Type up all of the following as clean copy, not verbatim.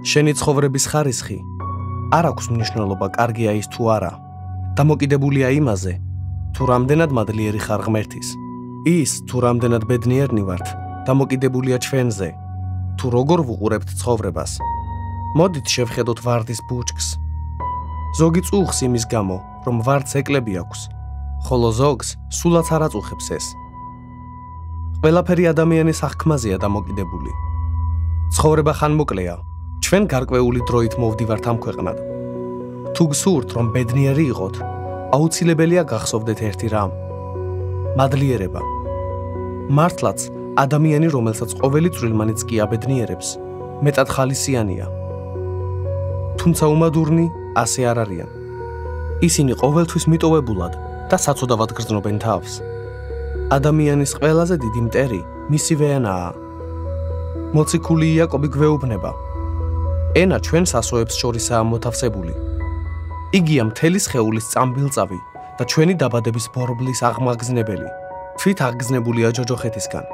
შენი ცხოვრების ხარისხი არ აქვს მნიშვნელობა კარგია ის თუ არა. დამოკიდებულია იმაზე, თუ რამდენად მადლიერი ხარ ღმერთის. ის, თუ რამდენად ბედნიერნი ვართ, დამოკიდებულია ჩვენზე, თუ როგორ ვუყურებთ ცხოვრებას. მოდით შევხედოთ ვარდის ბუჩქს. ზოგი წუხს იმის გამო, რომ ვარდს ეკლები აქვს, ხოლო ზოგს სულაც არ აწუხებს ეს. ყველაფერი ადამიანის აღქმაზეა დამოკიდებული. ცხოვრება ხანმოკლეა, ჩვენ გარკვეული დროით მოვდივართ ამ ქვეყნად. თუ გსურთ, რომ ბედნიერი იყოთ, აუცილებელია გახსოვდეთ ერთი რამ. მადლიერება. მართლაც, ადამიანი, რომელსაც ყოველი წვრილმანიც კი აბედნიერებს, მეტად ხალისიანია. თუმცა უმადურნი ასე არ არიან. ისინი ყოველთვის მიტოვებულად და საცოდავად გრძნობენ თავს. ადამიანის ყველაზე დიდი მტერი მისივე ენაა. მოციქული იაკობი გვეუბნება. ენა ჩვენ სასოებს შორისაა მოთავსებული. იგია მთელი სხეულის წამბილწავი და ჩვენი დაბადების ბორბლის აღმაგზნებელი. თვით აღგზნებულია ჯოჯოხეთისგან.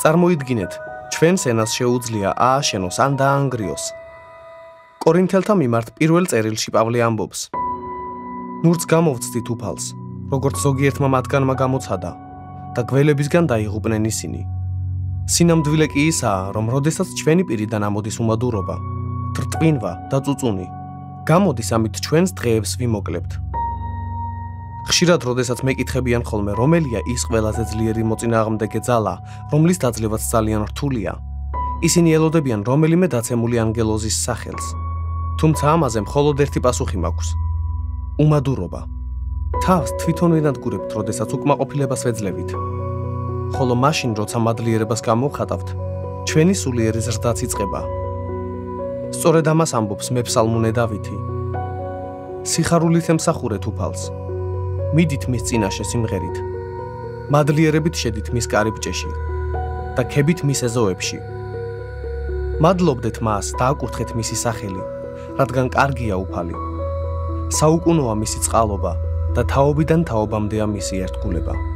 წარმოიდგინეთ, ჩვენს ენას შეუძლია ააშენოს ან დაანგრიოს. კორინთელთა მიმართ პირველ წერილში პავლე ამბობს: ნურც გამოვცდით უფალს, როგორც ზოგიერთმა მათგანმა გამოცადა და გველებისგან დაიღუპნენ ისინი. სინამდვილე კი ისაა, რომ როდესაც ჩვენი პირიდან ამოდის უმადურობა, რტყინვა და წუწუნი, გამოდის ამით ჩვენს დღეებს ვიმოკლებთ. ხშირად როდესაც მეკითხებიან ხოლმე, რომელია ის ყველაზე ძლიერი მოწინააღმდეგე ძალა, რომლის დაძლევაც ძალიან რთულია, ისინი ელოდებიან რომელიმე დაცემული ანგელოზის სახელს. თუმცა ამაზე მხოლოდ ერთი პასუხი მაქვს: უმადურობა. თავს თვითონ ვინადგურებთ, როდესაც უკმაყოფილებას ვეძლევით. ხოლო მაშინ, როცა მადლიერებას გამოვხატავთ, ჩვენი სულიერი ზრდაც იწყება. სწორედ ამას ამბობს მეფსალმუნე დავითი. სიხარულით ემსახურეთ უფალს. მიდით მის წინაშე სიმღერით. მადლიერებით შედით მის კარიბჭეში და ქებით მის ეზოებში. მადლობდეთ მას და აკურთხეთ მისი სახელი, რადგან კარგია უფალი. საუკუნოა მისი წყალობა და თაობიდან თაობამდეა მისი ერთგულება.